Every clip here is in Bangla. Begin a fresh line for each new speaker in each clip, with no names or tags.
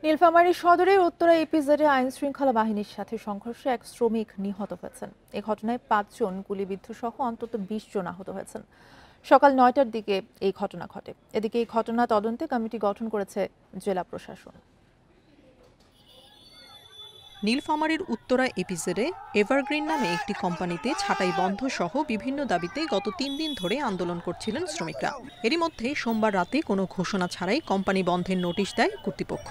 নীলফামারী সদরের উত্তরা ইপিজেডে আইন শৃঙ্খলা বাহিনীর সাথে সংঘর্ষে এক শ্রমিক নিহত হয়েছেন। এ ঘটনায় ৫ জন গুলিবিদ্ধ সহ অন্তত ২০ জন আহত হয়েছেন। সকাল ৯টার দিকে এই ঘটনা ঘটে। এদিকে এই ঘটনা তদন্তে কমিটি গঠন করেছে জেলা প্রশাসন।
নীলফামারীর উত্তরা ইপিজেডে এভারগ্রিন নামে একটি কোম্পানিতে ছাঁটাই বন্ধ সহ বিভিন্ন দাবিতে গত ৩ দিন ধরে আন্দোলন করছিলেন শ্রমিকরা। এরই মধ্যে সোমবার রাতে কোনো ঘোষণা ছাড়াই কোম্পানি বন্ধের নোটিশ দেয় কর্তৃপক্ষ।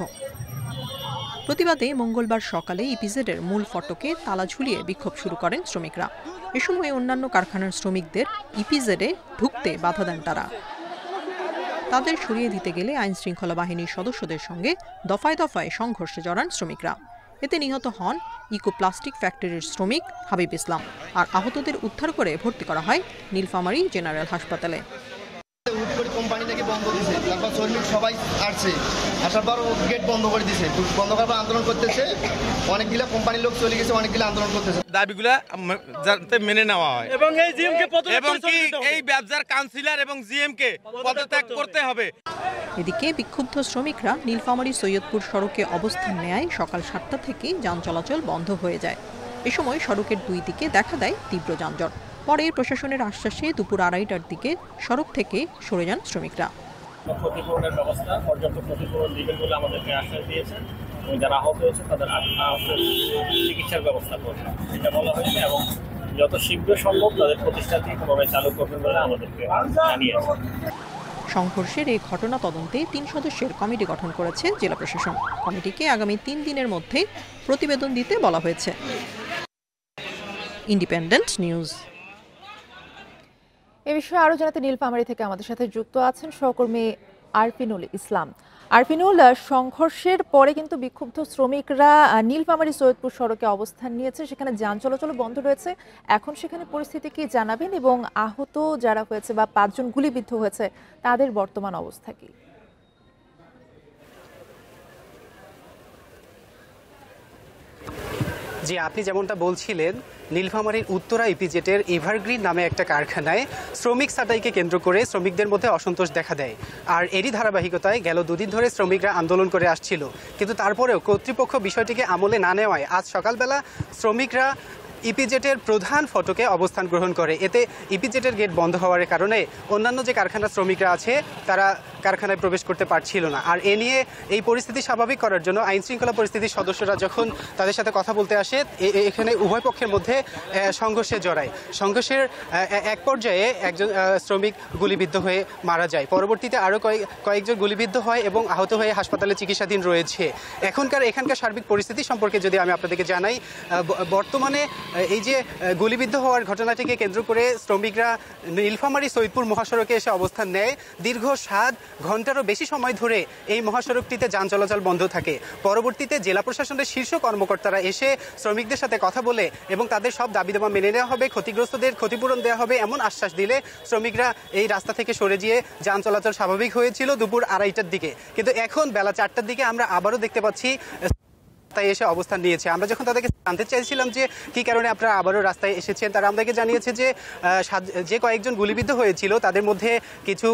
প্রতিবাদে মঙ্গলবার সকালে ইপিজেডের মূল ফটকে তালা ঝুলিয়ে বিক্ষোভ শুরু করেন শ্রমিকরা। এ সময় অন্যান্য কারখানার শ্রমিকদের ইপিজেডে ঢুকতে বাধা দেন তারা। তাদের সরিয়ে দিতে গেলে আইন শৃঙ্খলা বাহিনীর সদস্যদের সঙ্গে দফায় দফায় সংঘর্ষে জড়ান শ্রমিকরা। এতে নিহত হন ইকো প্লাস্টিক ফ্যাক্টরির শ্রমিক হাবিব ইসলাম, আর আহতদের উদ্ধার করে ভর্তি করা হয় নীলফামারী জেনারেল হাসপাতালে।
কোম্পানি থেকে বন্ধ দিয়েছে, তারপর শ্রমিক সবাই আসছে, আসার পর গেট বন্ধ করে দিয়েছে। বন্ধ করার পর আন্দোলন করতেছে, অনেকগুলা কোম্পানির লোক চলে গেছে, অনেকগুলা আন্দোলন করতেছে।
দাবিগুলা যাতে মেনে নেওয়া হয়
এবং এই জিএমকে
এবং কি এই ব্যবসার কাউন্সিলর এবং জিএমকে পদত্যাগ করতে হবে।
এদিকে বিক্ষুব্ধ শ্রমিকরা নীলফামারী সৈয়দপুর সড়কে অবস্থান নেয় সকাল ৭টা থেকে যান চলাচল বন্ধ হয়ে যায়। এ সময় সড়কের দুই দিকে দেখা দেয় তীব্র যানজট। পরে প্রশাসনের আশ্বাসে দুপুর ২:৩০টার দিকে সড়ক থেকে সরে যান শ্রমিকরা।
ক্ষতিপূরণের ব্যবস্থা পর্যাপ্ত ক্ষতিপূরণ দিবেন বলে আমাদেরকে আশ্বাস দিয়েছেন এবং যারা আহত হয়েছে তাদের চিকিৎসার ব্যবস্থা করবেন এটা বলা হয়েছে এবং যত শীঘ্র সম্ভব তাদের প্রতিষ্ঠানটি পুনরায় চালু করবেন বলে আমাদেরকে জানিয়েছেন।
সংঘর্ষের এই ঘটনা তদন্তে ৩ সদস্যের কমিটি গঠন করেছে জেলা প্রশাসন। কমিটিকে আগামী ৩ দিনের মধ্যে প্রতিবেদন দিতে বলা হয়েছে। Independent news.
এ বিষয়ে আরো জানাতে নীলফামারী থেকে আমাদের সাথে যুক্ত আছেন সহকর্মী আরফিনুল ইসলাম। আরফিনুল, সংঘর্ষের পরে কিন্তু বিক্ষুব্ধ শ্রমিকরা নীলফামারী সৈয়দপুর সড়কে অবস্থান নিয়েছে, সেখানে যান চলাচল বন্ধ রয়েছে। এখন সেখানে পরিস্থিতি কি জানাবেন এবং আহত যারা হয়েছে বা ৫ জন গুলিবিদ্ধ হয়েছে তাদের বর্তমান অবস্থা কি?
জি, আপনি যেমনটা বলছিলেন, নীলফামারীর উত্তরা ইপিজেডের এভারগ্রিন নামে একটা কারখানায় শ্রমিক ছাঁটাইকে কেন্দ্র করে শ্রমিকদের মধ্যে অসন্তোষ দেখা দেয়। আর এরই ধারাবাহিকতায় গেল 2 দিন ধরে শ্রমিকরা আন্দোলন করে আসছিল, কিন্তু তারপরেও কর্তৃপক্ষ বিষয়টিকে আমলে না নেওয়ায় আজ সকালবেলা শ্রমিকরা ইপিজেডের প্রধান ফটকে অবস্থান গ্রহণ করে। এতে ইপিজেডের গেট বন্ধ হওয়ার কারণে অন্যান্য যে কারখানার শ্রমিকরা আছে তারা কারখানায় প্রবেশ করতে পারছিল না। আর এ নিয়ে এই পরিস্থিতি স্বাভাবিক করার জন্য আইন শৃঙ্খলা পরিস্থিতির সদস্যরা যখন তাদের সাথে কথা বলতে আসে, এখানে উভয় পক্ষের মধ্যে সংঘর্ষে জড়ায়। সংঘর্ষের এক পর্যায়ে একজন শ্রমিক গুলিবিদ্ধ হয়ে মারা যায়। পরবর্তীতে আরও কয়েকজন গুলিবিদ্ধ হয় এবং আহত হয়ে হাসপাতালে চিকিৎসাধীন রয়েছে। এখানকার সার্বিক পরিস্থিতি সম্পর্কে যদি আমি আপনাদেরকে জানাই, বর্তমানে এই যে গুলিবিদ্ধ হওয়ার ঘটনাটিকে কেন্দ্র করে শ্রমিকরা নীলফামারী সৈয়দপুর মহাসড়কে এসে অবস্থান নেয়। দীর্ঘ 7 ঘন্টারও বেশি সময় ধরে এই মহাসড়কটিতে যান চলাচল বন্ধ থাকে। পরবর্তীতে জেলা প্রশাসনের শীর্ষ কর্মকর্তারা এসে শ্রমিকদের সাথে কথা বলে এবং তাদের সব দাবি দাবা মেনে নেওয়া হবে, ক্ষতিগ্রস্তদের ক্ষতিপূরণ দেওয়া হবে এমন আশ্বাস দিলে শ্রমিকরা এই রাস্তা থেকে সরে গিয়ে যান চলাচল স্বাভাবিক হয়েছিল দুপুর 2:30টার দিকে। কিন্তু এখন বেলা 4টার দিকে আমরা আবারও দেখতে পাচ্ছি রাস্তায় এসে অবস্থান নিয়েছে। আমরা যখন তাদেরকে জানতে চাইছিলাম যে কি কারণে আপনারা আবারও রাস্তায় এসেছেন, তারা আমাদেরকে জানিয়েছে যে কয়েকজন গুলিবিদ্ধ হয়েছিল তাদের মধ্যে কিছু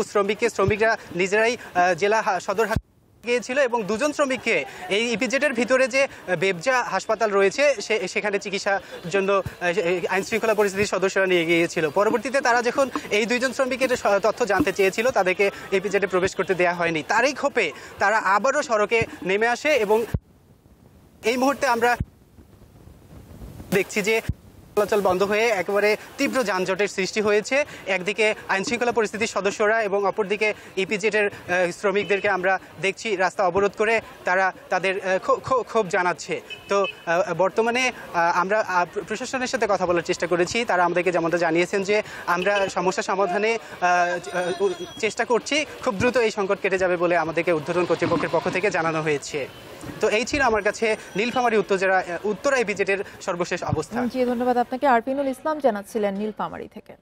শ্রমিকরা নিজেরাই জেলা সদর গিয়েছিল এবং 2 জন শ্রমিককে এই ইপিজেডের ভিতরে যে বেবজা হাসপাতাল রয়েছে সেখানে চিকিৎসার জন্য আইন শৃঙ্খলা পরিস্থিতির সদস্যরা নিয়ে গিয়েছিল। পরবর্তীতে তারা যখন এই 2 জন শ্রমিকের তথ্য জানতে চেয়েছিল তাদেরকে ইপিজেডে প্রবেশ করতে দেওয়া হয়নি। তারই ক্ষোভে তারা আবারও সড়কে নেমে আসে এবং এই মুহূর্তে আমরা দেখছি যে চলাচল বন্ধ হয়ে একেবারে তীব্র যানজটের সৃষ্টি হয়েছে। একদিকে আইন শৃঙ্খলা পরিস্থিতির সদস্যরা এবং অপরদিকে ইপিজেডের শ্রমিকদেরকে আমরা দেখছি রাস্তা অবরোধ করে তারা তাদের ক্ষোভ জানাচ্ছে। তো বর্তমানে আমরা প্রশাসনের সাথে কথা বলার চেষ্টা করেছি। তারা আমাদেরকে যেমনটা জানিয়েছেন যে আমরা সমস্যা সমাধানে চেষ্টা করছি, খুব দ্রুত এই সংকট কেটে যাবে বলে আমাদেরকে ঊর্ধ্বতন কর্তৃপক্ষের পক্ষ থেকে জানানো হয়েছে। তো এই ছিল আমার কাছে নীলফামারী উত্তরা ইপিজেডের সর্বশেষ অবস্থা।
জি, ধন্যবাদ আপনাকে। আরফিনুল ইসলাম জানাচ্ছিলেন নীলফামারী থেকে।